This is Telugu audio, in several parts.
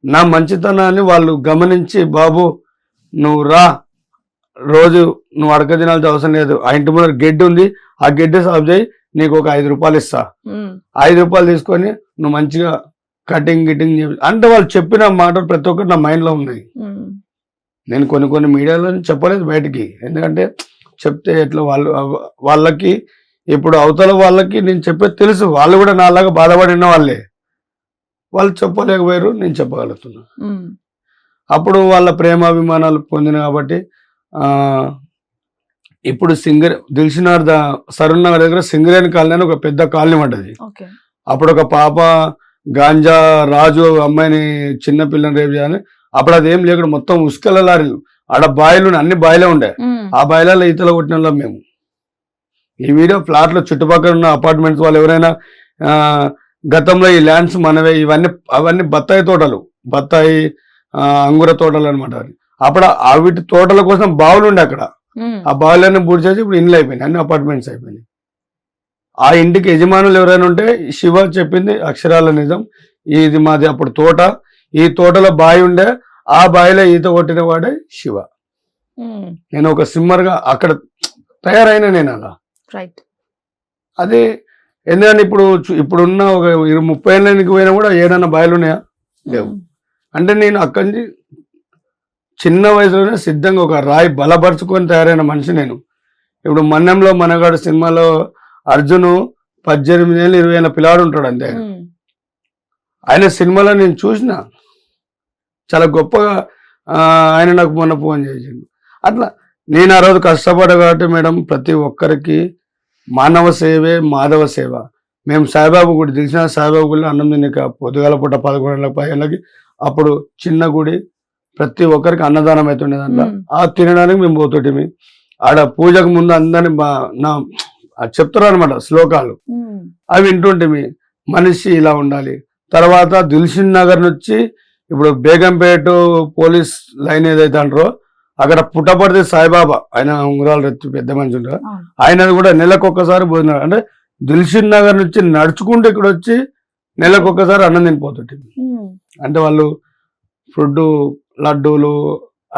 నా మంచితనాన్ని వాళ్ళు గమనించి, బాబు నువ్వు రా, రోజు నువ్వు అడక తినాల్సిన అవసరం లేదు, ఆ ఇంటి ముందర గెడ్డి ఉంది, ఆ గెడ్డి సాఫ్ చేయి, నీకు ఒక 5 రూపాయలు ఇస్తా, 5 రూపాయలు తీసుకొని నువ్వు మంచిగా కటింగ్ గిటింగ్ అంటే వాళ్ళు చెప్పిన మాటలు ప్రతి ఒక్కటి నా మైండ్ లో ఉన్నాయి. నేను కొన్ని మీడియాలో చెప్పలేదు బయటికి, ఎందుకంటే చెప్తే ఎట్లా వాళ్ళకి ఇప్పుడు అవతల వాళ్ళకి నేను చెప్పేది తెలుసు, వాళ్ళు కూడా నాలాగా బాధపడిన వాళ్ళే, వాళ్ళు చెప్పలేకపోయారు, నేను చెప్పగలుగుతున్నా. అప్పుడు వాళ్ళ ప్రేమాభిమానాలు పొందిన కాబట్టి ఇప్పుడు దిల్సుఖ్నగర్ సరూర్ నగర్ దగ్గర సింగరేణి కాలనీ అని ఒక పెద్ద కాలనీ పడ్డది. అప్పుడు ఒక పాప గాంజా రాజు అమ్మాయిని చిన్న పిల్లని రేపు చేయాలని, అప్పుడు అదేం లేకుండా మొత్తం ఉసుకల లారీలు, ఆడ బాయిలు అన్ని బాయిలే ఉండే, ఆ బాయిలలో ఈతలు కొట్టిన వాళ్ళం మేము. ఈ వీడియో ఫ్లాట్ లో చుట్టుపక్కల ఉన్న అపార్ట్మెంట్స్ వాళ్ళు ఎవరైనా గతంలో ఈ ల్యాండ్స్ మనవే, అవన్నీ బత్తాయి తోటలు, బత్తాయి అంగుర తోటలు అనమాట. అప్పుడు వీటి తోటల కోసం బావులు ఉండే అక్కడ, ఆ బావులన్నీ బూడి చేసి ఇప్పుడు ఇండ్లు అయిపోయినాయి, అన్ని అపార్ట్మెంట్స్ అయిపోయినాయి. ఆ ఇంటికి యజమానులు ఎవరైనా ఉంటే శివ చెప్పింది అక్షరాల నిజం, ఇది మాది అప్పుడు తోట, ఈ తోటలో బావి ఉండే, ఆ బావిలో ఈత కొట్టిన వాడే శివ. నేను ఒక స్విమ్మర్ గా అక్కడ తయారైన నేను అలా. అదే ఎందుకంటే ఇప్పుడున్న ఒక 30 ఏళ్ళకి పోయినా కూడా ఏడన్నా బావిలు ఉన్నాయా? లేవు. అంటే నేను అక్కడి నుంచి చిన్న వయసులోనే సిద్ధంగా ఒక రాయి బలపరుచుకొని తయారైన మనిషి నేను. ఇప్పుడు మన్నెంలో మనగాడు సినిమాలో అర్జును 18 ఏళ్ళు 20 ఏళ్ళ పిల్లాడు ఉంటాడు అంతే. ఆయన సినిమాలో నేను చూసిన చాలా గొప్పగా ఆయన నాకు మొన్న ఫోన్ చేసిండు. అట్లా నేను ఆ రోజు కష్టపడ్డా కాబట్టి మేడం, ప్రతి ఒక్కరికి మానవ సేవే మాధవ సేవ. మేము సాయిబాబు గుడి, తెలిసిన సాయిబాబు గుడిలో అన్నం తినక పొద్దుగాల పూట 11 గంటలకు 10 గంటలకి, అప్పుడు చిన్న గుడి, ప్రతి ఒక్కరికి అన్నదానం అవుతుండే దాంట్లో, ఆ తినడానికి మేము పోతుంటే ఆడ పూజకు ముందు అందరిని చెప్తారు అనమాట శ్లోకాలు, అవి వింటుంటే మనిషి ఇలా ఉండాలి. తర్వాత దిల్సుఖ్నగర్ నుంచి ఇప్పుడు బేగంపేట పోలీస్ లైన్ ఏదైతే అంటారో అక్కడ పుట్టపర్తి సాయిబాబా, ఆయన ఉంగరాలు రెత్తి పెద్ద మనిషి ఉంటారు, ఆయన కూడా నెలకొక్కసారి భోజనం, అంటే దిల్సుఖ్నగర్ నుంచి నడుచుకుంటూ ఇక్కడ వచ్చి నెలకొక్కసారి అన్నం తినిపోతుంటే. అంటే వాళ్ళు ఫుడ్, లడ్డూలు,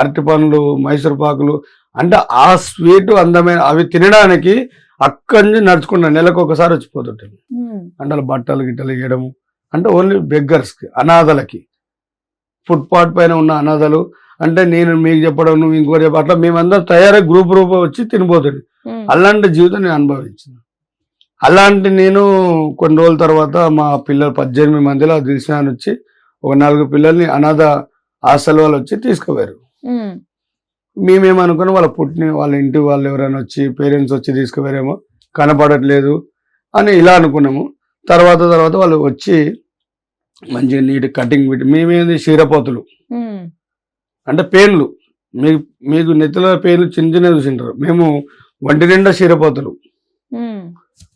అరటి పండ్లు, మైసూర్ పాకులు, అంటే ఆ స్వీట్ అందమైన అవి తినడానికి అక్కడి నుంచి నడుచుకుంటా నెలకొకసారి వచ్చిపోతుంటాయి. అంటే బట్టలు గిట్టలు వేయడము, అంటే ఓన్లీ బెగ్గర్స్కి, అనాథలకి, ఫుట్పాత్ పైన ఉన్న అనాథలు, అంటే నేను మీకు చెప్పడం, నువ్వు ఇంకో చెప్ప, అట్లా మేమందరం తయారై గ్రూప్ వచ్చి తినిపోతుంది. అలాంటి జీవితం నేను అనుభవించిన. అలాంటి నేను కొన్ని రోజుల తర్వాత మా పిల్లలు 18 మందిలో దిల్సుఖ్నగర్ వచ్చి ఒక 4 పిల్లల్ని అనాథ హాస్టల్ వాళ్ళు వచ్చి తీసుకుపోయారు. మేమేమనుకున్నాం వాళ్ళ ఇంటి వాళ్ళు ఎవరైనా వచ్చి పేరెంట్స్ వచ్చి తీసుకుపోయారేమో, కనపడట్లేదు అని ఇలా అనుకున్నాము. తర్వాత వాళ్ళు వచ్చి మంచిగా నీట్ కటింగ్ పెట్టి, మేమేంది క్షీరపోతులు అంటే పేర్లు, మీకు నెత్తిలో పేర్లు చిన్న చిన్న చూసింటారు, మేము ఒంటి నిండా క్షీరపోతులు,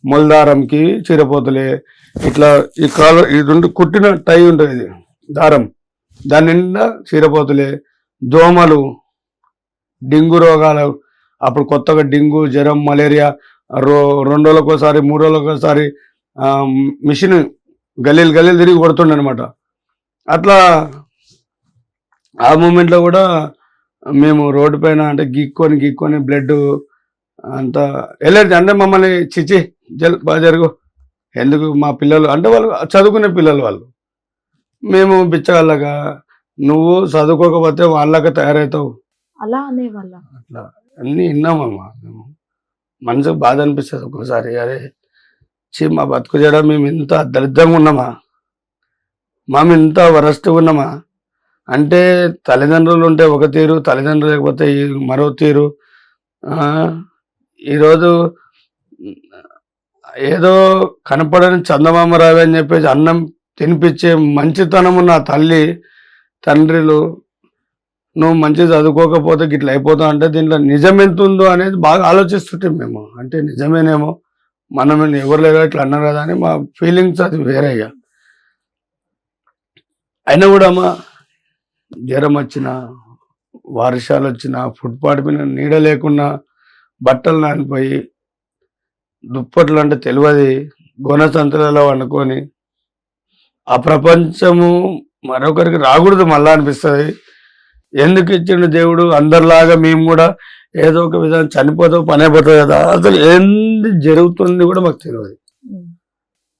మొలదారంకి క్షీరపోతులే, ఇట్లా ఈ కాలు ఇది కుట్టిన టై ఉంటుంది, ఇది దారం, దాని నిండా క్షీరపోతులే, దోమలు, డెంగ్యూ రోగాలు, అప్పుడు కొత్తగా డెంగ్యూ, జ్వరం, మలేరియా 2 రోజులకోసారి 3 రోజులకోసారి మిషన్ గలీలు తిరిగి కొడుతుండే అనమాట. అట్లా ఆ మూమెంట్లో కూడా మేము రోడ్డు పైన అంటే గీక్కొని బ్లడ్ అంతా వెళ్ళేది. అంటే మమ్మల్ని చిచి బాగా జరుగు, ఎందుకు మా పిల్లలు అంటే వాళ్ళు చదువుకునే పిల్లలు, వాళ్ళు మేము బిచ్చగల్లగా, నువ్వు చదువుకోకపోతే వాళ్ళగా తయారవుతావు అలా అనేవాళ్ళ. అట్లా అన్నీ విన్నామమ్మా. మేము మనసుకు బాధ అనిపిస్తుంది ఒక్కోసారి, అరే మా బతుకు చేయడం, మేము ఇంత దరిద్రంగా ఉన్నామా, మేము ఇంత వరస్ట్గా ఉన్నామా. అంటే తల్లిదండ్రులు ఉంటే ఒక తీరు, తల్లిదండ్రులు లేకపోతే మరో తీరు. ఈరోజు ఏదో కనపడని చందమామ రావి అని చెప్పేసి అన్నం తినిపించే మంచితనం ఉన్న తల్లి తండ్రులు, నువ్వు మంచి చదువుకోకపోతే గిట్లా అయిపోతావు అంటే దీంట్లో నిజం ఎంత ఉందో అనేది బాగా ఆలోచిస్తుంటాం మేము. అంటే నిజమేనేమో, మనం ఎవరు లేదా ఇట్లా అన్నారు కదా అని మా ఫీలింగ్స్ అది వేరేగా. అయినా కూడా అమ్మా, జ్వరం వచ్చినా, వర్షాలు వచ్చినా, ఫుట్పాత్ మీద నీడ లేకున్నా, బట్టలు నానిపోయి, దుప్పట్లు అంటే తెలియదు, గొన సంతలలో వండుకొని, ఆ ప్రపంచము మరొకరికి రాకూడదు మళ్ళా అనిపిస్తుంది. ఎందుకు ఇచ్చిండు దేవుడు? అందరిలాగా మేము కూడా ఏదో ఒక విధంగా చనిపోతాం, పని అయిపోతుంది కదా, అసలు ఏంది జరుగుతుంది కూడా మాకు తెలియదు.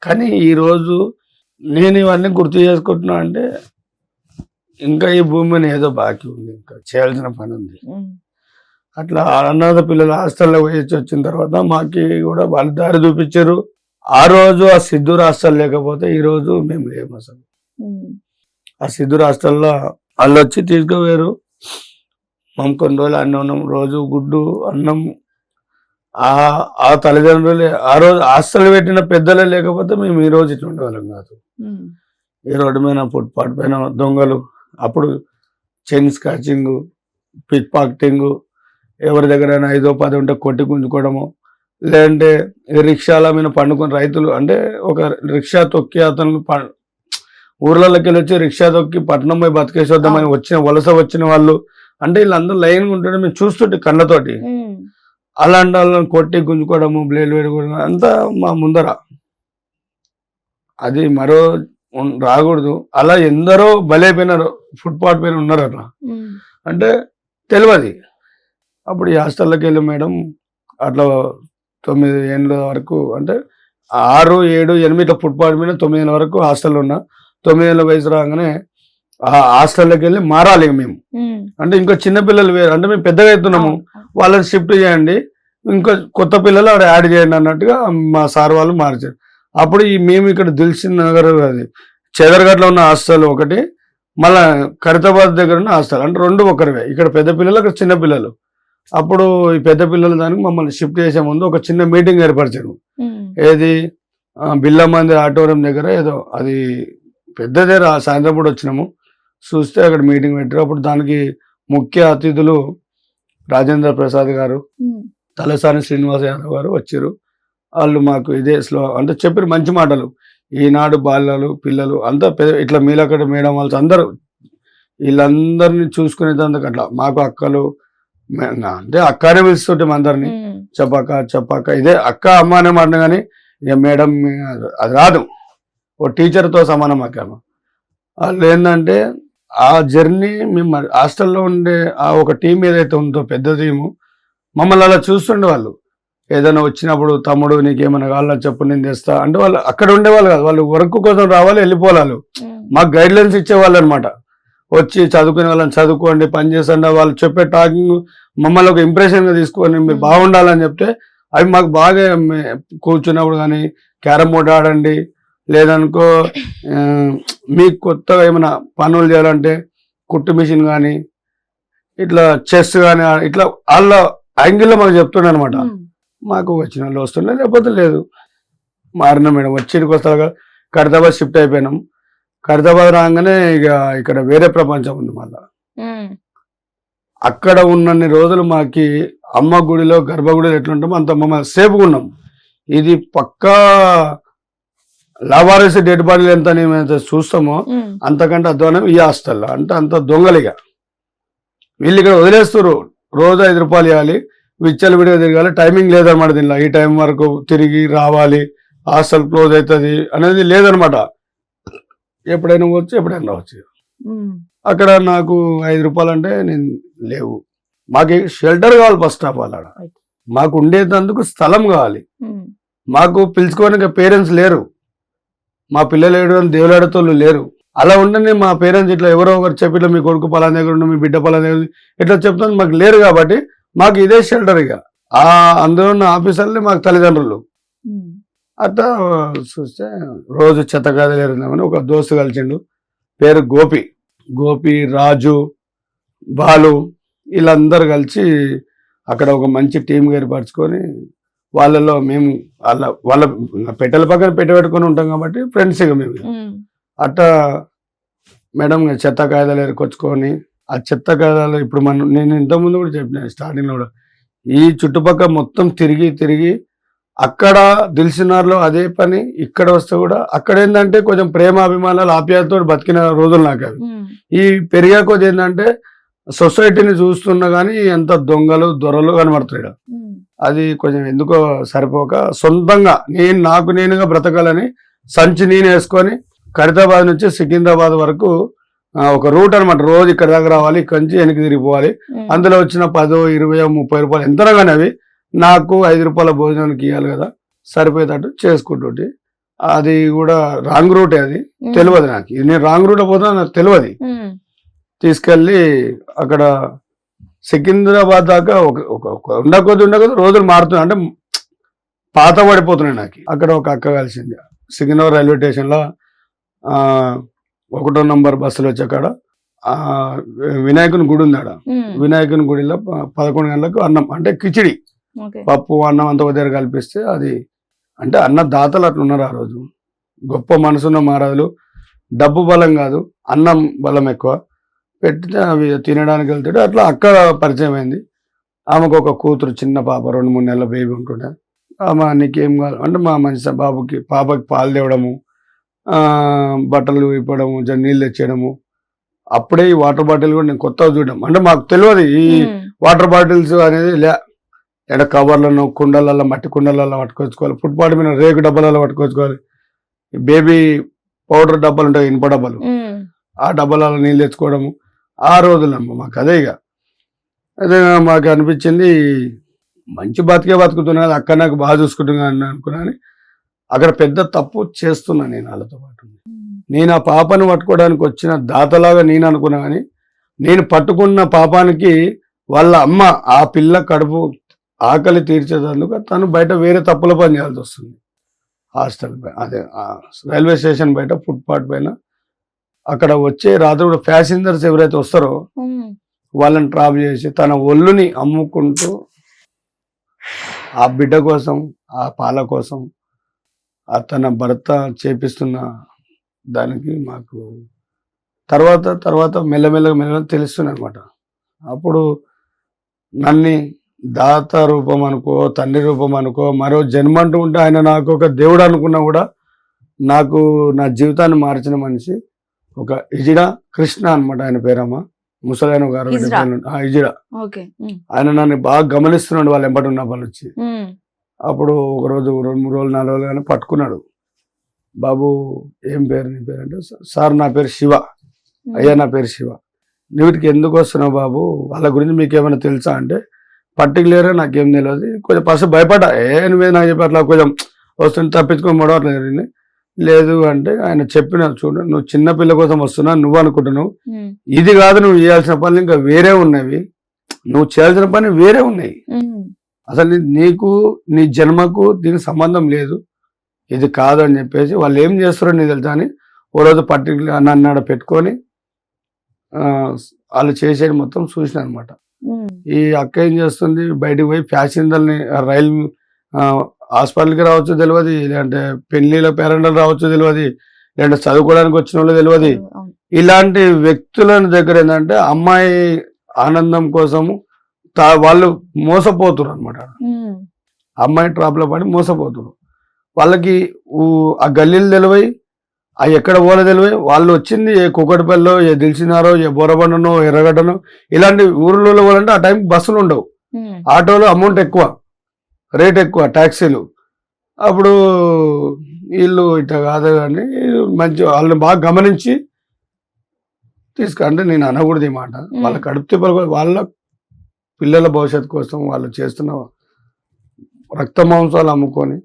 కానీ ఈరోజు నేను ఇవన్నీ గుర్తు చేసుకుంటున్నా అంటే ఇంకా ఈ భూమిని ఏదో బాకీ ఉంది, ఇంకా చేయాల్సిన పని ఉంది. అట్లా అనాథ పిల్లలు హాస్టల్లో వేసి వచ్చిన తర్వాత మాకి కూడా వాళ్ళు దారి చూపించారు. ఆ రోజు ఆ సిద్ధూర్ హాస్టల్ లేకపోతే ఈ రోజు మేము లేము అసలు. ఆ సిద్ధూర్ హాస్టల్లో వాళ్ళు వచ్చి తీసుకుపోయారు. మేము కొన్ని రోజులు అన్నం ఉన్నాం, రోజు గుడ్డు అన్నం. ఆ తల్లిదండ్రులే ఆ రోజు హాస్టల్ పెట్టిన పెద్దలే లేకపోతే మేము ఈ రోజు ఇట్లా ఉండేవాళ్ళం కాదు. ఈ రోడ్డు మీద ఫుట్పాత్ పైన దొంగలు, అప్పుడు చైన్ స్కాచింగ్, పిక్ పాకెటింగ్, ఎవరి దగ్గర 5-10 ఉంటే కొట్టి గుంజుకోవడము, లేదంటే రిక్షాల మీద పండుకొని రైతులు అంటే ఒక రిక్షా తొక్కి అతను ఊర్లలోకి వెళ్ళి వచ్చి రిక్షా తొక్కి పట్టణం పోయి బతికేసేద్దామని వలస వచ్చిన వాళ్ళు అంటే వీళ్ళందరూ లైన్గా ఉంటుంటే మేము చూస్తుంటే కళ్ళతోటి. అలాంటి వాళ్ళని కొట్టి గుంజుకోవడము, బ్లేడ్ వేడుకోవడం అంతా మా ముందర. అది మరో రాకూడదు. అలా ఎందరో బలైపోయినారు, ఫుట్పాత్ పైన ఉన్నారు అట్లా. అంటే తెలియదు. అప్పుడు ఈ హాస్టల్లోకి వెళ్ళి మేడం అట్లా 9 ఏళ్ళ వరకు అంటే 6, 7, 8 ఫుట్పాత్ మీద 9 ఏళ్ళ వరకు హాస్టల్లో ఉన్నా. 9 ఏళ్ళ వయసు రాగానే ఆ హాస్టల్లోకి వెళ్ళి మారాలి మేము. అంటే ఇంకా చిన్నపిల్లలు వేరు, అంటే మేము పెద్దగా అవుతున్నాము, వాళ్ళని షిఫ్ట్ చేయండి, ఇంకా కొత్త పిల్లలు అక్కడ యాడ్ చేయండి అన్నట్టుగా మా సార్ వాళ్ళు మార్చారు. అప్పుడు మేము ఇక్కడ దిల్సుఖ్ నగర్ అది చెదర్గట్లో ఉన్న హాస్టల్ ఒకటి, మళ్ళా ఖైరతాబాద్ దగ్గర ఉన్న హాస్టల్, అంటే 2 ఒకరివే. ఇక్కడ పెద్ద పిల్లలు, అక్కడ చిన్న పిల్లలు. అప్పుడు ఈ పెద్ద పిల్లల దానికి మమ్మల్ని షిఫ్ట్ చేసే ముందు ఒక చిన్న మీటింగ్ ఏర్పరిచారు. ఏది బిల్లమంది ఆడిటోరియం దగ్గర ఏదో అది పెద్దదే. సాయంత్రం పూట వచ్చినాము, చూస్తే అక్కడ మీటింగ్ పెట్టారు. అప్పుడు దానికి ముఖ్య అతిథులు రాజేంద్ర ప్రసాద్ గారు, తలసాని శ్రీనివాస్ యాదవ్ గారు వచ్చారు. వాళ్ళు మాకు ఇదే అంటే చెప్పారు మంచి మాటలు. ఈనాడు బాల్యాలు పిల్లలు అంతా ఇట్లా మీలక్కడ మేడం వాళ్ళు అందరూ వీళ్ళందరినీ చూసుకునేందుకు అట్లా మాకు అక్కలు అంటే అక్కనే పిలుస్తుంటే అందరినీ చెప్పాక ఇదే అక్క అమ్మ అనే మాట. కానీ ఇక మేడం అది రాదు, ఓ టీచర్తో సమానం అక్క. వాళ్ళు ఏంటంటే ఆ జర్నీ మేము హాస్టల్లో ఉండే ఆ ఒక టీం ఏదైతే ఉందో పెద్ద టీము, మమ్మల్ని అలా చూస్తుండే వాళ్ళు. ఏదైనా వచ్చినప్పుడు తమ్ముడు నీకేమైనా కావాలని చెప్పు నేను తెస్తా అంటే వాళ్ళు అక్కడ ఉండేవాళ్ళు కాదు, వాళ్ళు వర్క్ కోసం రావాలి, వెళ్ళిపోవాలి. మాకు గైడ్ లైన్స్ ఇచ్చేవాళ్ళు అనమాట. వచ్చి చదువుకునే వాళ్ళని చదువుకోండి, పని చేసండి, వాళ్ళు చెప్పే టాకింగ్ మమ్మల్ని ఒక ఇంప్రెషన్గా తీసుకొని మీరు బాగుండాలని చెప్తే అవి మాకు బాగా కూర్చున్నప్పుడు కానీ క్యారమ్ బోర్డ్ ఆడండి, లేదనుకో మీకు కొత్తగా ఏమైనా పనులు చేయాలంటే కుట్టు మిషన్ కానీ ఇట్లా చెస్ కానీ ఇట్లా వాళ్ళ యాంగిల్లో మాకు చెప్తుండే అనమాట. మాకు వచ్చిన వాళ్ళు వస్తుండే, లేకపోతే లేదు. మారిన మేడం వచ్చేటికి వస్తా ఖైరతాబాద్ షిఫ్ట్ అయిపోయినాం. ఖైరతాబాద్ రాగానే ఇక ఇక్కడ వేరే ప్రపంచం ఉంది. మళ్ళా అక్కడ ఉన్నన్ని రోజులు మాకి అమ్మ గుడిలో గర్భగుడిలో ఎట్లుంటామో అంత మమ్మల్ని సేఫ్గా ఉన్నాం. ఇది పక్కా లావారసి డెడ్ బాడీలు ఎంత మేమైతే చూస్తామో అంతకంటే అధ్వానం ఈ హాస్టల్లో. అంటే అంత దొంగలిగా వీళ్ళు ఇక్కడ వదిలేస్తారు. రోజు 5 రూపాయలు ఇవ్వాలి, విచ్చలు విడిగా తిరగాలి, టైమింగ్ లేదనమాట. దీనిలో ఈ టైం వరకు తిరిగి రావాలి, హాస్టల్ క్లోజ్ అవుతుంది అనేది లేదనమాట. ఎప్పుడైనా వచ్చి ఎప్పుడైనా రావచ్చు. అక్కడ నాకు 5 రూపాయలు అంటే నేను లేవు. మాకు షెల్టర్ కావాలి ఫస్ట్ ఆఫ్ ఆల్. ఆడ మాకు ఉండేందుకు స్థలం కావాలి. మాకు పిలుచుకోవడానికి పేరెంట్స్ లేరు, మా పిల్లలు ఏడు దేవులాడతోళ్ళు లేరు. అలా ఉండని మా పేరెంట్స్ ఇట్లా ఎవరో ఒకరు చెప్పి ఇట్లా మీ కొడుకు పలానా దగ్గర ఉండి, మీ బిడ్డ పలానా దగ్గర ఇట్లా చెప్తాను మాకు లేరు. కాబట్టి మాకు ఇదే షెల్టర్. ఇక అందులో ఉన్న ఆఫీసర్లే మాకు తల్లిదండ్రులు. అట్లా చూస్తే రోజు చెత్తగాదలేరుందామని ఒక దోస్తు కలిసిండు, పేరు గోపి, రాజు, బాలు, వీళ్ళందరూ కలిసి అక్కడ ఒక మంచి టీం ఏర్పరచుకొని వాళ్ళలో మేము వాళ్ళ పెట్టెల పక్కన పెట్టుకొని ఉంటాం కాబట్టి ఫ్రెండ్స్. ఇక మేము అట్లా మేడం చెత్త కాగితాలు ఏరుకొచ్చుకొని ఆ చెత్త కాగితాలు ఇప్పుడు నేను ఇంతకుముందు కూడా చెప్పిన స్టార్టింగ్లో కూడా ఈ చుట్టుపక్కల మొత్తం తిరిగి అక్కడ దిల్సుఖ్నగర్లో అదే పని, ఇక్కడ వస్తే కూడా అక్కడ ఏంటంటే కొంచెం ప్రేమ అభిమానాలు ఆప్యాయతతో బతికిన రోజులు నాకు అవి. ఈ పెరిగే కొద్ది ఏంటంటే సొసైటీని చూస్తున్నా కానీ ఎంత దొంగలు దొరలు కనబడుతున్నాయి. అది కొంచెం ఎందుకో సరిపోక సొంతంగా నాకు నేనుగా బ్రతకాలని సంచి నేను వేసుకొని ఖైరతాబాద్ నుంచి సికింద్రాబాద్ వరకు ఒక రూట్ అనమాట. రోజు ఇక్కడ దాకా రావాలి, ఇక్కడి నుంచి వెనక్కి తిరిగిపోవాలి. అందులో వచ్చిన 10, 20, 30 రూపాయలు ఎంతనో కానీ అవి నాకు 5 రూపాయల భోజనానికి ఇవ్వాలి కదా, సరిపోయేటట్టు చేసుకుంటుంటే. అది కూడా రాంగ్ రూటే, అది తెలియదు నాకు. నేను రాంగ్ రూట్ పోతున్నా నాకు తెలియదు. తీసుకెళ్ళి అక్కడ సికింద్రాబాద్ దాకా ఉండకొద్ది రోజులు మారుతున్నాయి, అంటే పాత పడిపోతున్నాయి నాకు. అక్కడ ఒక అక్క కలిసింది సికింద్రాబాద్ రైల్వే స్టేషన్లో 1వ నంబర్ బస్సులు వచ్చాక వినాయకుని గుడి ఉంది. ఆడ వినాయకుని గుడిలో 11 గంటలకు అన్నం, అంటే కిచిడి, పప్పు అన్నం అంత దగ్గర కల్పిస్తే అది, అంటే అన్న దాతలు అట్లా ఉన్నారు ఆ రోజు. గొప్ప మనసున్న మహారాజులు. డబ్బు బలం కాదు, అన్నం బలం ఎక్కువ. పెడితే అవి తినడానికి వెళ్తాడు. అట్లా అక్క పరిచయం అయింది. ఆమెకు ఒక కూతురు, చిన్న పాప, 2-3 నెలల బేబీ ఉంటుండే. ఆమె నీకేం కావాలి అంటే మా మంచి పాపకి పాలు తేవడము, బట్టలు ఇప్పడము, నీళ్ళు తెచ్చేయడము. అప్పుడే ఈ వాటర్ బాటిల్ కూడా నేను కొత్తగా చూడడం, అంటే మాకు తెలియదు ఈ వాటర్ బాటిల్స్ అనేది. ఎక్కడ కవర్లను, కుండలలో, మట్టి కుండలలో పట్టుకొచ్చుకోవాలి, ఫుట్పాత్ మీద రేకు డబ్బాలలో పట్టుకొచ్చుకోవాలి. బేబీ పౌడర్ డబ్బాలు ఉంటాయి, ఇనుప డబ్బాలు, ఆ డబ్బాలలో నీళ్ళు తెచ్చుకోవడము. ఆ రోజులమ్మ మాకు అదే. ఇక అదే మాకు అనిపించింది, మంచి బతుకుతున్నా, అక్క నాకు బాగా చూసుకుంటున్నా అనుకున్నాను. అక్కడ పెద్ద తప్పు చేస్తున్నా నేను వాళ్ళతో పాటు. నేను ఆ పాపను పట్టుకోవడానికి వచ్చిన దాతలాగా నేను అనుకున్నా, కానీ నేను పట్టుకున్న పాపానికి వాళ్ళ అమ్మ ఆ పిల్ల కడుపు ఆకలి తీర్చేందుకు తను బయట వేరే తప్పుల పని చేయాల్సి వస్తుంది. హాస్టల్ పైన, అదే రైల్వే స్టేషన్ బయట ఫుట్పాత్ పైన. అక్కడ వచ్చే రాత్రి కూడా ప్యాసింజర్స్ ఎవరైతే వస్తారో వాళ్ళని ట్రాప్ చేసి తన ఒళ్ళుని అమ్ముకుంటూ ఆ బిడ్డ కోసం, ఆ పాల కోసం తన భర్త చేపిస్తున్న దానికి మాకు తర్వాత మెల్లమెల్లగా తెలుస్తుంది అనమాట. అప్పుడు నన్ను దాత రూపం అనుకో, తండ్రి రూపం అనుకో, మరో జన్మ అంటూ ఉంటే ఆయన నాకు ఒక దేవుడు అనుకున్నా కూడా, నాకు నా జీవితాన్ని మార్చిన మనిషి ఒక ఇజిడా కృష్ణ అనమాట. ఆయన పేరమ్మ, ముసలైన గారు ఇజిడా. ఆయన నన్ను బాగా గమనిస్తున్నాడు, వాళ్ళు ఎంబడి ఉన్న వాళ్ళు వచ్చి. అప్పుడు ఒకరోజు 2-3 రోజులు 4 రోజులు కానీ పట్టుకున్నాడు. బాబు ఏం పేరు, నీ పేరు అంటే, సార్ నా పేరు శివ. అయ్యా నా పేరు శివ. నీటికి ఎందుకు వస్తున్నావు బాబు, వాళ్ళ గురించి మీకు ఏమైనా తెలుసా అంటే, పర్టికులర్గా నాకేం తెలియదు. కొంచెం ఫస్ట్ భయపడ్డా, నువ్వే నాకు చెప్పి అట్లా కొంచెం వస్తుంది తప్పించుకొని మొడవట్లేదు జరిగింది. లేదు అంటే ఆయన చెప్పిన, చూడు నువ్వు చిన్నపిల్ల కోసం వస్తున్నా, నువ్వు అనుకుంటున్నావు, ఇది కాదు నువ్వు చేయాల్సిన పనులు ఇంకా వేరే ఉన్నవి, నువ్వు చేయాల్సిన పని వేరే ఉన్నాయి, అసలు నీకు నీ జన్మకు దీనికి సంబంధం లేదు, ఇది కాదు అని చెప్పేసి వాళ్ళు ఏం చేస్తారో నీకు తెలుసా అని ఓ రోజు పర్టికులర్ నన్ను పెట్టుకొని వాళ్ళు చేసేది మొత్తం చూసిన అనమాట. ఈ అక్క ఏం చేస్తుంది, బయటకు పోయి ప్యాసింజర్ని రైలు హాస్పిటల్కి రావచ్చు తెలియదు, లేదంటే పెళ్లిళ్ళ పేరెంటలు రావచ్చు తెలియదు, లేదంటే చదువుకోవడానికి వచ్చిన వాళ్ళు తెలియదు. ఇలాంటి వ్యక్తుల దగ్గర ఏంటంటే అమ్మాయి ఆనందం కోసము వాళ్ళు మోసపోతున్నారు అనమాట. అమ్మాయి ట్రాప్ లో పడి మోసపోతున్నారు. వాళ్ళకి ఆ గల్లీలు తెలివై, ఆ ఎక్కడ పోలే తెలివై, వాళ్ళు వచ్చింది ఏ కుక్కటిపల్లిలో, ఏ దిల్సినారో, ఏ బోరబండనో, ఎర్రగడ్డనో, ఇలాంటి ఊర్లలో పోవాలంటే ఆ టైంకి బస్సులు ఉండవు, ఆటోలు అమౌంట్ ఎక్కువ, రేట్ ఎక్కువ, ట్యాక్సీలు. అప్పుడు వీళ్ళు ఇట్లా కాదు కానీ మంచి వాళ్ళని బాగా గమనించి అంటే నేను అనకూడదు ఈ మాట, వాళ్ళ కడుపు తిప్పలు, వాళ్ళ పిల్లల భవిష్యత్తు కోసం వాళ్ళు చేస్తున్న రక్త మాంసాలు అమ్ముకొని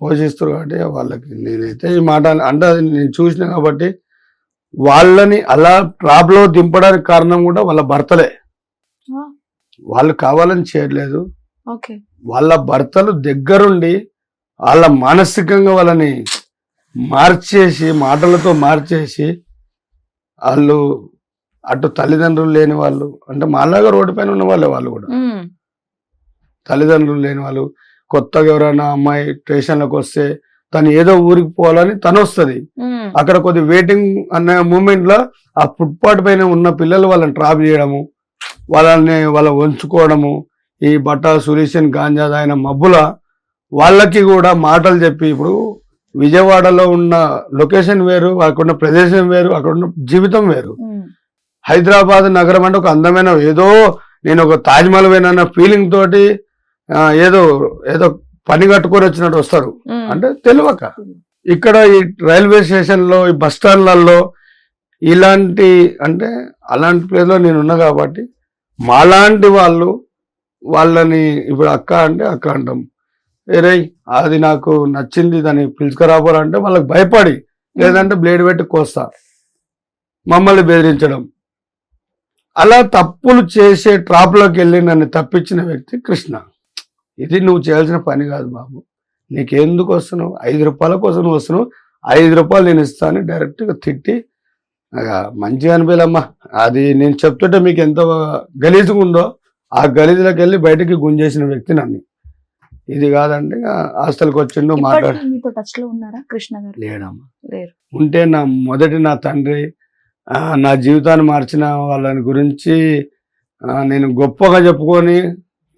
పోషిస్తారు. కాబట్టి వాళ్ళకి నేనైతే ఈ మాట అంటే నేను చూసిన కాబట్టి, వాళ్ళని అలా ట్రాప్ లో దింపడానికి కారణం కూడా వాళ్ళ భర్తలే. వాళ్ళు కావాలని చేయట్లేదు, వాళ్ళ భర్తలు దగ్గరుండి వాళ్ళ మానసికంగా వాళ్ళని మార్చేసి, మాటలతో మార్చేసి, వాళ్ళు అటు తల్లిదండ్రులు లేని వాళ్ళు, అంటే మాలాగా రోడ్డు పైన ఉన్న వాళ్ళే, వాళ్ళు కూడా తల్లిదండ్రులు లేని వాళ్ళు. కొత్తగా ఎవరైనా అమ్మాయి స్టేషన్లకు వస్తే తను ఏదో ఊరికి పోవాలని తను వస్తుంది, అక్కడ కొద్ది వెయిటింగ్ అనే మూమెంట్ లో ఆ ఫుట్పాత్ పైన ఉన్న పిల్లలు వాళ్ళని ట్రాప్ చేయడము, వాళ్ళ ఉంచుకోవడము, ఈ బట్టా సొల్యూషన్ గాంజా ఆయన మబ్బుల వాళ్ళకి కూడా మాటలు చెప్పి. ఇప్పుడు విజయవాడలో ఉన్న లొకేషన్ వేరు, అక్కడున్న ప్రదేశం వేరు, అక్కడున్న జీవితం వేరు. హైదరాబాద్ నగరం అంటే ఒక అందమైన, ఏదో నేను ఒక తాజ్మహల్ పోయిన ఫీలింగ్ తోటి ఏదో పని కట్టుకొని వచ్చినట్టు వస్తారు, అంటే తెలియక. ఇక్కడ ఈ రైల్వే స్టేషన్లో, ఈ బస్ స్టాండ్లలో ఇలాంటి అంటే అలాంటి ప్లేస్లో నేను ఉన్నా కాబట్టి మాలాంటి వాళ్ళని ఇప్పుడు అక్క అంటే అక్క అంటాం, ఏరే అది నాకు నచ్చింది దాన్ని పిలుచుకురాపోరా అంటే వాళ్ళకి భయపడి, లేదంటే బ్లేడ్ పెట్టి కోస్తా, మమ్మల్ని బెదిరించడం, అలా తప్పులు చేసే ట్రాప్లోకి వెళ్ళి నన్ను తప్పించిన వ్యక్తి కృష్ణ. ఇది నువ్వు చేయాల్సిన పని కాదు బాబు, నీకెందుకు వస్తున్నావు, 5 రూపాయల కోసం నువ్వు వస్తున్నావు, 5 రూపాయలు నేను ఇస్తాను డైరెక్ట్గా తిట్టి మంచిగా అనిపించమ్మా. అది నేను చెప్తుంటే మీకు ఎంత గలీజుగా ఉందో ఆ గలీజులోకి వెళ్ళి బయటికి గుంజేసిన వ్యక్తి నన్ను. ఇది కాదంటే హాస్టల్కి వచ్చిండు మాట్లాడు. లేడమ్మా. ఉంటే నా తండ్రి నా జీవితాన్ని మార్చిన వాళ్ళని గురించి నేను గొప్పగా చెప్పుకొని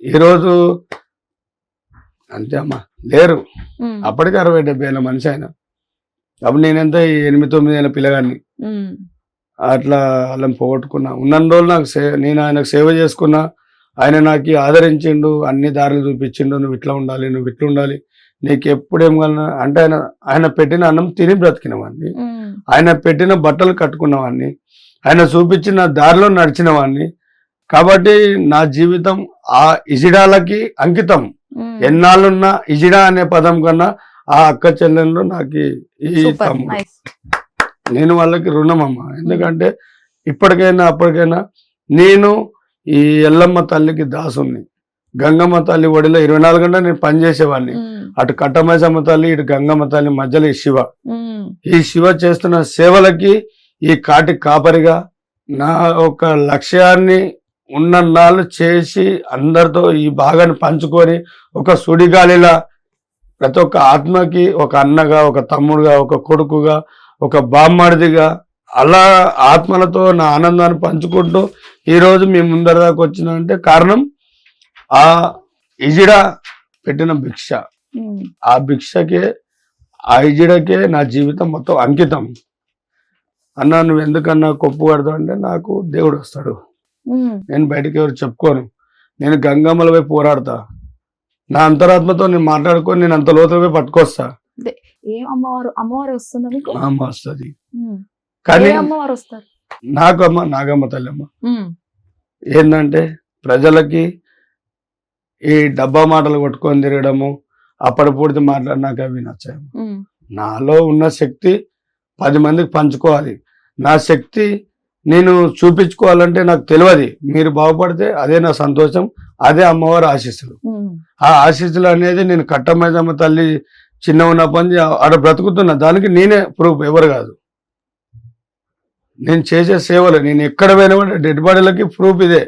ఈరోజు అంతే అమ్మా లేరు. అప్పటికి 60-70 ఏళ్ళ మనిషి ఆయన. అప్పుడు నేనెంత 8-9 ఏళ్ళ పిల్లగాన్ని. అట్లా వాళ్ళని పోగొట్టుకున్నా. ఉన్నన్ని రోజులు నేను ఆయనకు సేవ చేసుకున్నా. ఆయన నాకు ఆదరించిండు, అన్ని దారులు చూపించిండు, నువ్వు ఇట్లా ఉండాలి, నువ్వు ఇట్లా ఉండాలి, నీకు ఎప్పుడేం కావాలన్నా అంటే ఆయన పెట్టిన అన్నం తిని బ్రతికినవాడిని, ఆయన పెట్టిన బట్టలు కట్టుకున్నవాడిని, ఆయన చూపించిన దారిలో నడిచినవాడిని. కాబట్టి నా జీవితం ఆ ఇజిడాలకి అంకితం. ఎన్నాళ్ళున్నా ఇజిడా అనే పదం కన్నా ఆ అక్క చెల్లెళ్ళు నాకు ఈ తమ్ముడు, నేను వాళ్ళకి రుణమమ్మా. ఎందుకంటే ఇప్పటికైనా అప్పటికైనా నేను ఈ ఎల్లమ్మ తల్లికి దాసుని, గంగమ్మ తల్లి ఒడిలో 24 గంటలు నేను పనిచేసేవాడిని. అటు కట్టమైసమ్మ తల్లి, ఇటు గంగమ్మ తల్లి మధ్యలో ఈ శివ చేస్తున్న సేవలకి ఈ కాటి కాపరిగా నా ఒక లక్ష్యాన్ని ఉన్నన్నాళ్ళు చేసి అందరితో ఈ భాగాన్ని పంచుకొని ఒక సుడిగాలిలా ప్రతి ఒక్క ఆత్మకి ఒక అన్నగా, ఒక తమ్ముడుగా, ఒక కొడుకుగా, ఒక బామ్మడిదిగా అలా ఆత్మలతో నా ఆనందాన్ని పంచుకుంటూ ఈరోజు మీ ముందర దాకా వచ్చినంటే కారణం ఆ ఇజిడా పెట్టిన భిక్ష. ఆ భిక్షకే, ఆ ఇజిడకే నా జీవితం మొత్తం అంకితం. అన్నా నువ్వు ఎందుకన్నా కొప్పు కడతావు అంటే నాకు దేవుడు వస్తాడు, నేను బయటకు ఎవరు చెప్పుకోను, నేను గంగమ్మల వైపు పోరాడతా, నా అంతరాత్మతో నేను మాట్లాడుకొని నేను అంత లోతుల వైపు పట్టుకొస్తా. అమ్మవారు వస్తుంది కానీ నాకు నాగమ్మ తల్లి అమ్మ. ఏంటంటే ప్రజలకి ఈ డబ్బా మాటలు కొట్టుకొని తిరగడము, అప్పటిపూడితే మాట్లాడి నాకు అవి నచ్చాయి. నాలో ఉన్న శక్తి 10 మందికి పంచుకోవాలి. నా శక్తి నేను చూపించుకోవాలంటే నాకు తెలియదు. మీరు బాగుపడితే అదే నా సంతోషం, అదే అమ్మవారి ఆశీస్సులు. ఆ ఆశీస్సులు అనేది నేను కట్టమైదమ్మ తల్లి చిన్న ఉన్న పని ఆడ బ్రతుకుతున్నా, దానికి నేనే ప్రూఫ్, ఎవరు కాదు. నేను చేసే సేవలు, నేను ఎక్కడ పోయినా డెడ్ బాడీలకి ప్రూఫ్ ఇదే.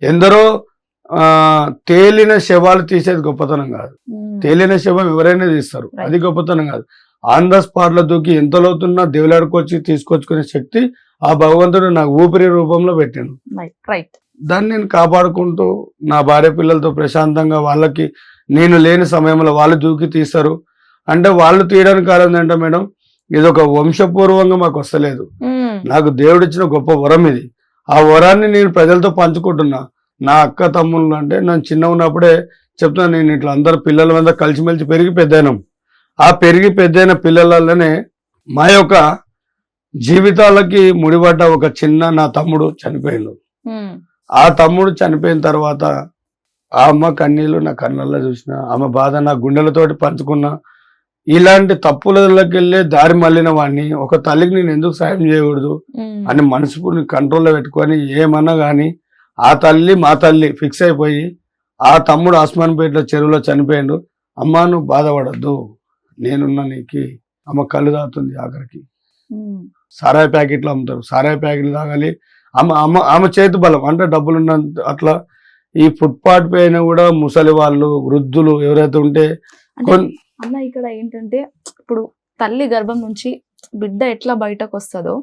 ఎందరో తేలిన శవాలు తీసేది గొప్పతనం కాదు, తేలిన శవం ఎవరైనా తీస్తారు, అది గొప్పతనం కాదు. ఆన్ ద స్పాట్ లో దూకి ఎంత లోతున్నా దేవులాడుకొచ్చి తీసుకొచ్చుకునే శక్తి ఆ భగవంతుడు నాకు ఊపిరి రూపంలో పెట్టాను. దాన్ని నేను కాపాడుకుంటూ నా భార్య పిల్లలతో ప్రశాంతంగా, వాళ్ళకి నేను లేని సమయంలో వాళ్ళు దూకి తీస్తారు. అంటే వాళ్ళు తీయడానికి కారణం ఏంటో మేడం, ఇది ఒక వంశపూర్వంగా మాకు వస్తలేదు, నాకు దేవుడు ఇచ్చిన గొప్ప వరం ఇది. ఆ వరాన్ని నేను ప్రజలతో పంచుకుంటున్నా. నా అక్క తమ్ముళ్ళు అంటే నేను చిన్న ఉన్నప్పుడే చెప్తున్నా, నేను ఇట్లా అందరు పిల్లల మీద కలిసిమెలిసి పెరిగి పెద్దయినాం. ఆ పెరిగి పెద్దయిన పిల్లలనే మా యొక్క జీవితాలకి ముడిపడ్డ ఒక చిన్న నా తమ్ముడు చనిపోయిండు. ఆ తమ్ముడు చనిపోయిన తర్వాత ఆ అమ్మ కన్నీళ్ళు నా కళ్ళల్లో చూసిన, ఆమె బాధ నా గుండెలతోటి పంచుకున్నా. ఇలాంటి తప్పులకి వెళ్ళే దారి మళ్ళిన వాడిని ఒక తల్లికి నేను ఎందుకు సాయం చేయకూడదు అని మనసుని కంట్రోల్లో పెట్టుకొని ఏమన్నా కానీ ఆ తల్లి మా తల్లి ఫిక్స్ అయిపోయి ఆ తమ్ముడు ఆస్మాన్పేటలో చెరువులో చనిపోయిండు. అమ్మ నువ్వు బాధపడద్దు, నేనున్నా నీకు. అమ్మ కళ్ళు తాగుతుంది, ఆఖరికి సారాయి ప్యాకెట్లు అమ్ముతారు, సారాయి ప్యాకెట్లు తాగాలి. ఆమె చేతి బలం అంటే డబ్బులు ఉన్నంత. అట్లా ఈ ఫుట్పాత్ పైన కూడా ముసలి వాళ్ళు, వృద్ధులు ఎవరైతే ఉంటే అన్న ఇక్కడ ఏంటంటే ఇప్పుడు తల్లి గర్భం నుంచి బిడ్డ ఎట్లా బయటకు వస్తుందో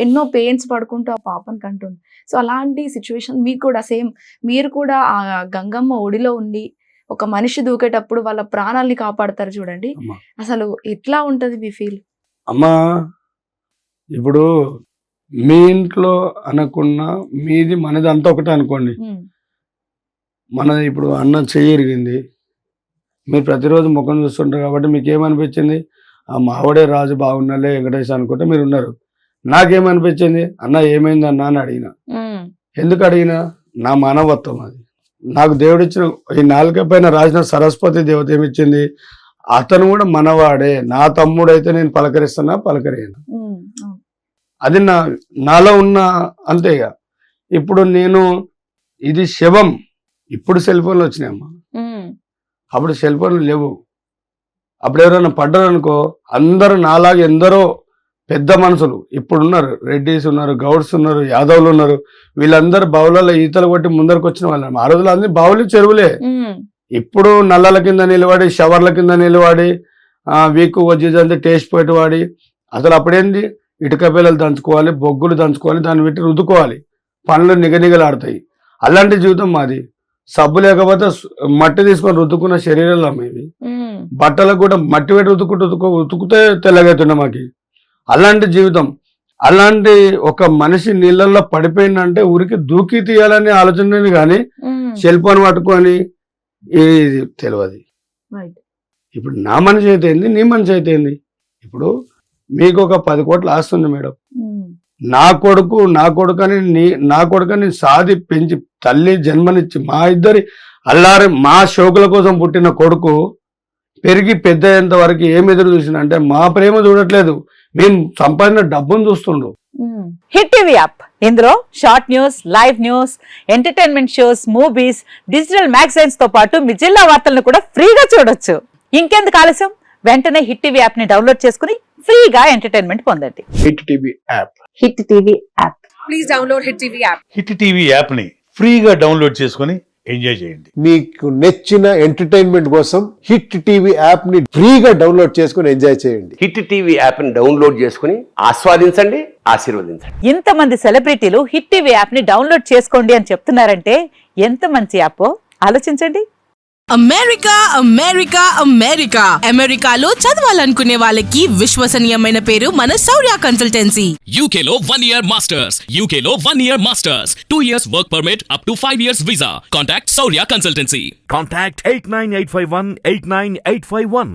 ఎన్నో పెయిన్స్ పడుకుంటూ ఆ పాపని కంటుంది. సో అలాంటి సిచ్యువేషన్ మీకు కూడా సేమ్, మీరు కూడా ఆ గంగమ్మ ఒడిలో ఉండి ఒక మనిషి దూకేటప్పుడు వాళ్ళ ప్రాణాలని కాపాడతారు చూడండి, అసలు ఎట్లా ఉంటది మీ ఫీల్? అమ్మా ఇప్పుడు మీ ఇంట్లో అనకున్నా మీది మనది అంతా ఒకటే అనుకోండి. మనది ఇప్పుడు అన్న చెయ్యి ఇరిగింది, మీరు ప్రతిరోజు ముఖం చూస్తుంటారు కాబట్టి మీకు ఏమనిపించింది, మా ఆవిడే రాజు బాగున్నాలే వెంకటేష్ అనుకుంటే మీరు ఉన్నారు. నాకేమనిపించింది, అన్న ఏమైంది అన్న అని అడిగిన. ఎందుకు అడిగినా, నా మానవత్వం అది. నాకు దేవుడిచ్చిన ఈ నాలుక పైన రాసిన సరస్వతి దేవత ఏమిచ్చింది, అతను కూడా మనవాడే, నా తమ్ముడైతే నేను పలకరిస్తున్నా పలకరియను. అది నాలో ఉన్న అంతేగా. ఇప్పుడు నేను ఇది శవం, ఇప్పుడు సెల్ ఫోన్లు వచ్చినాయమ్మా, అప్పుడు సెల్ ఫోన్లు లేవు. అప్పుడు ఎవరైనా పడ్డారు అనుకో, అందరూ నాలాగా ఎందరో పెద్ద మనుషులు ఇప్పుడు ఉన్నారు, రెడ్డిస్ ఉన్నారు, గౌడ్స్ ఉన్నారు, యాదవులు ఉన్నారు, వీళ్ళందరూ బావులలో ఈతలు కొట్టి ముందరకు వచ్చిన వాళ్ళం. ఆ రోజులు అన్ని బావులు చెరువులే. ఇప్పుడు నల్లల కింద నిలబడి, షవర్ల కింద నిలబడి, వీక్కు వచ్చేదంటే టేస్ట్ పెట్టువాడి. అసలు అప్పుడేంది, ఇటుక పిల్లలు దంచుకోవాలి, బొగ్గులు దంచుకోవాలి, దాన్ని పెట్టి రుద్దుకోవాలి, పనులు నిగనిగలాడతాయి. అలాంటి జీవితం మాది. సబ్బు లేకపోతే మట్టి తీసుకొని రుద్దుకున్న శరీరాలు ఇవి. బట్టలకు కూడా మట్టి పెట్టి ఉతుకుతే తెల్లగైతుండే మాకి. అలాంటి జీవితం. అలాంటి ఒక మనిషి నీళ్ళల్లో పడిపోయిందంటే ఊరికి దూకి తీయాలనే ఆలోచన కానీ సెల్ ఫోన్ పట్టుకొని ఇది తెలియదు. ఇప్పుడు నా మనిషి అయితే ఏంది, నీ మనిషి అయితే ఏంది. ఇప్పుడు మీకు ఒక 10 కోట్ల ఆస్తుంది మేడం, నా కొడుకని సాది పెంచి తల్లి జన్మనిచ్చి మా ఇద్దరి అల్లారి మా షోకుల కోసం పుట్టిన కొడుకు పెరిగి పెద్ద అయ్యేంత వరకు ఏం ఎదురు చూసిందంటే మా ప్రేమ చూడట్లేదు, మేము సంపాదించిన డబ్బును చూస్తుండు. హిట్ టీవీ యాప్, ఇందులో short news, live news, entertainment shows, movies, digital magazines తో పాటు మీ జిల్లా వార్తలను కూడా ఫ్రీగా చూడొచ్చు. ఇంకెందుకు ఆలస్యం, వెంటనే హిట్ టీవీ యాప్ ని డౌన్లోడ్ చేసుకుని ఫ్రీగా ఎంటర్టైన్మెంట్ పొందండి. Hit TV app. Hit TV app. Please download hit TV app. Hit TV app ని ఫ్రీగా డౌన్లోడ్ చేసుకుని ఎంజాయ్ చేయండి. మీకు నచ్చిన ఎంటర్టైన్మెంట్ కోసం హిట్ టీవీ యాప్ ని ఫ్రీగా డౌన్లోడ్ చేసుకుని ఎంజాయ్ చేయండి. హిట్ టీవీ యాప్ ని డౌన్లోడ్ చేసుకుని ఆస్వాదించండి, ఆశీర్వదించండి. ఇంతమంది సెలబ్రిటీలు హిట్ టీవీ యాప్ ని డౌన్లోడ్ చేసుకోండి అని చెప్తున్నారంటే ఎంత మంచి యాప్ ఆలోచించండి. అమెరికా అమెరికా అమెరికా అమెరికాలో చదవాలనుకునే వాళ్ళకి విశ్వసనీయమైన పేరు మన శౌర్య కన్సల్టెన్సీ. UK లో 1 year masters, UK లో 1 year masters, 2 years work permit up to 5 years visa. Contact Saurya Consultancy. Contact 89851 89851.